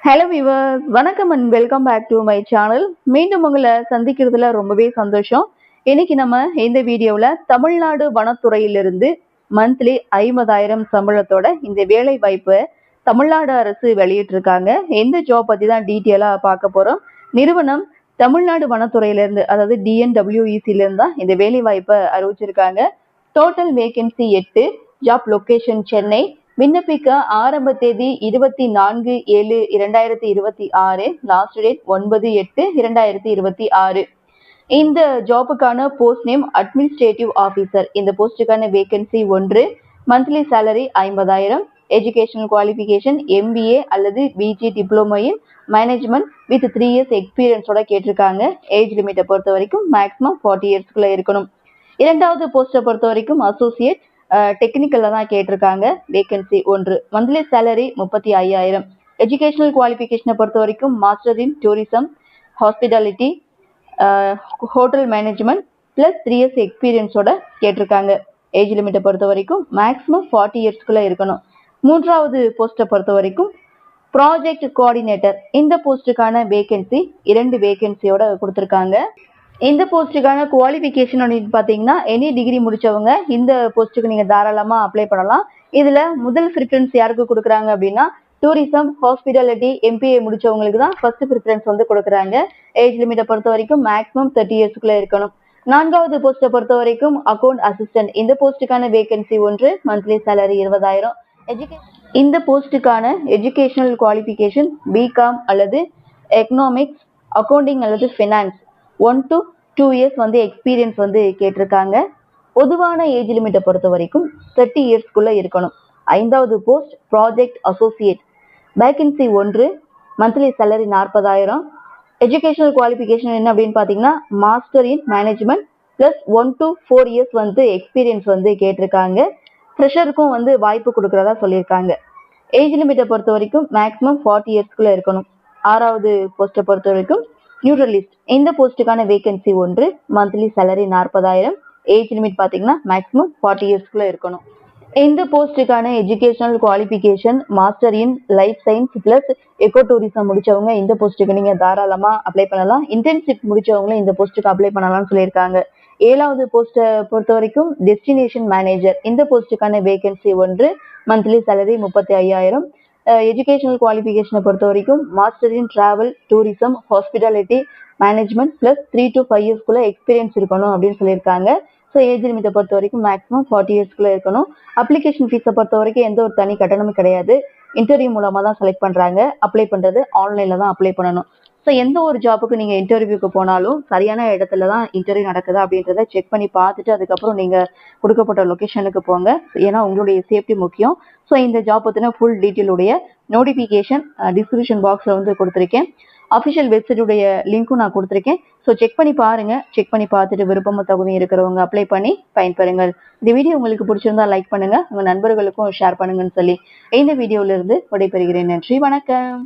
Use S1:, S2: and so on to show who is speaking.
S1: Hello viewers, வணக்கம் and welcome back to my channel. மீண்டும் உங்களை சந்திக்கிறதுல ரொம்பவே சந்தோஷம். இன்னைக்கு நம்ம இந்த வீடியோவில் தமிழ்நாடு வனத்துறையிலிருந்து மந்த்லி 50,000 சம்பளத்தோட இந்த வேலை வாய்ப்பு தமிழ்நாடு அரசு வெளியிட்டிருக்காங்க. எந்த ஜாப் பற்றி தான் டீட்டெயிலாக பார்க்க போகிறோம். நிறுவனம் தமிழ்நாடு வனத்துறையிலிருந்து, அதாவது DNWEC-லேருந்து தான் இந்த வேலை வாய்ப்பை அறிவிச்சிருக்காங்க. Total vacancy 8, job location Chennai. விண்ணப்பிக்க ஆரம்ப தேதி 24/7/2026, லாஸ்ட் டேட் 9/8/2026. இந்த ஜாபுக்கான போஸ்ட் நேம் அட்மினிஸ்ட்ரேட்டிவ் ஆஃபீஸர். இந்த போஸ்டுக்கான vacancy 1. Monthly salary 50,000. Educational qualification MBA அல்லது BG diploma in management with 3 years எக்ஸ்பீரியன்ஸோட கேட்டிருக்காங்க. ஏஜ் லிமிட்டை பொறுத்த வரைக்கும் மேக்ஸிமம் 40 yearsக்குள்ள இருக்கணும். இரண்டாவது போஸ்ட்டை பொறுத்த வரைக்கும் அசோசியேட் டெக்னிக்கல்ல தான் கேட்டிருக்காங்க. வேகன்சி 1. Monthly salary 35,000. எஜுகேஷனல் குவாலிஃபிகேஷனை பொறுத்த வரைக்கும் மாஸ்டர் இன் tourism, hospitality, hotel management plus 3 years எக்ஸ்பீரியன்ஸோட கேட்டிருக்காங்க. ஏஜ் லிமிட்டை பொறுத்த வரைக்கும் மேக்ஸிமம் 40 yearsக்குள்ள இருக்கணும். மூன்றாவது போஸ்ட்டை பொறுத்த வரைக்கும் ப்ராஜெக்ட் கோஆர்டினேட்டர். இந்த போஸ்டுக்கான வேகன்சி 2 வேகன்சியோட கொடுத்துருக்காங்க. இந்த போஸ்டுக்கான குவாலிஃபிகேஷன் அப்படின்னு பார்த்தீங்கன்னா எனி டிகிரி முடிச்சவங்க இந்த போஸ்ட்டுக்கு நீங்கள் தாராளமாக அப்ளை பண்ணலாம். இதில் முதல் ப்ரிஃபரன்ஸ் யாருக்கு கொடுக்குறாங்க அப்படின்னா டூரிசம், ஹாஸ்பிட்டாலிட்டி, MPA முடிச்சவங்களுக்கு தான் ஃபர்ஸ்ட் ப்ரிஃபரன்ஸ் வந்து கொடுக்குறாங்க. ஏஜ் லிமிட்டை பொறுத்த வரைக்கும் மேக்ஸிமம் 30 yearsக்குள்ள இருக்கணும். நான்காவது போஸ்ட்டை பொறுத்த வரைக்கும் அக்கௌண்ட் அசிஸ்டன்ட். இந்த போஸ்டுக்கான வேகன்சி 1. Monthly salary 20,000. இந்த போஸ்டுக்கான எஜுகேஷனல் குவாலிஃபிகேஷன் BCom அல்லது எக்கனாமிக்ஸ், அக்கௌண்டிங் அல்லது ஃபினான்ஸ் 1 to 2 years வந்து எக்ஸ்பீரியன்ஸ் வந்து கேட்டிருக்காங்க. பொதுவான ஏஜ் லிமிட்டை பொறுத்த வரைக்கும் 30 yearsக்குள்ள இருக்கணும். ஐந்தாவது post project associate. Vacancy 1. Monthly salary 40,000. Educational qualification என்ன அப்படின்னு பார்த்தீங்கன்னா master in management plus 1 to 4 years வந்து எக்ஸ்பீரியன்ஸ் வந்து கேட்டிருக்காங்க. ஃப்ரெஷருக்கும் வந்து வாய்ப்பு கொடுக்குறதா சொல்லியிருக்காங்க. ஏஜ் லிமிட்டை பொறுத்த வரைக்கும் மேக்ஸிமம் 40 yearsக்குள்ள இருக்கணும். ஆறாவது போஸ்ட்டை பொறுத்த வரைக்கும் நியூட்ரலிஸ்ட். இந்த போஸ்டுக்கான vacancy 1. Monthly salary 40,000. Age limit பார்த்தீங்கன்னா மேக்ஸிமம் 40 yearsக்குள்ள இருக்கணும். இந்த போஸ்டுக்கான educational qualification master in life science plus eco tourism முடிச்சவங்க இந்த போஸ்ட்டுக்கு நீங்க தாராளமா அப்ளை பண்ணலாம். இன்டர்ன்ஷிப் முடிச்சவங்களும் இந்த போஸ்ட்டுக்கு அப்ளை பண்ணலாம்னு சொல்லியிருக்காங்க. ஏழாவது போஸ்ட்டை பொறுத்த வரைக்கும் டெஸ்டினேஷன் மேனேஜர். இந்த போஸ்டுக்கான வேகன்சி 1. Monthly salary 35,000. எஜுகேஷனல் குவாலிஃபிகேஷனை பொறுத்த வரைக்கும் master in travel, tourism, hospitality management plus 3 to 5 yearsக்குள்ள எக்ஸ்பீரியன்ஸ் இருக்கணும் அப்படின்னு சொல்லியிருக்காங்க. ஸோ ஏஜ் லிமிட்டை பொறுத்த வரைக்கும் மேக்ஸிமம் 40 yearsக்குள்ள இருக்கணும். அப்ளிகேஷன் ஃபீஸை பொறுத்த வரைக்கும் எந்த ஒரு தனி கட்டணமும் கிடையாது. இன்டர்வியூ மூலமாக தான் செலக்ட் பண்ணுறாங்க. அப்ளை பண்ணுறது ஆன்லைனில் தான் அப்ளை பண்ணணும். ஸோ எந்த ஒரு ஜாப்புக்கு நீங்கள் இன்டர்வியூக்கு போனாலும் சரியான இடத்துல தான் இன்டர்வியூ நடக்குதா அப்படின்றத செக் பண்ணி பார்த்துட்டு அதுக்கப்புறம் நீங்கள் கொடுக்கப்பட்ட லொக்கேஷனுக்கு போங்க. ஏன்னா உங்களுடைய சேஃப்டி முக்கியம். ஸோ இந்த ஜாப் பற்றின ஃபுல் டீட்டெயிலுடைய நோட்டிஃபிகேஷன் டிஸ்கிரிப்ஷன் பாக்ஸில் வந்து கொடுத்துருக்கேன். அஃபிஷியல் வெப்சைட்டுடைய லிங்க்கும் நான் கொடுத்துருக்கேன். ஸோ செக் பண்ணி பாருங்க. செக் பண்ணி பார்த்துட்டு விருப்பமும் தகுதியும் இருக்கிறவங்க அப்ளை பண்ணி பயன்பெறுங்கள். இந்த வீடியோ உங்களுக்கு பிடிச்சிருந்தா லைக் பண்ணுங்க, உங்க நண்பர்களுக்கும் ஷேர் பண்ணுங்கன்னு சொல்லி இந்த வீடியோல இருந்து விடைபெறுகிறேன். நன்றி, வணக்கம்.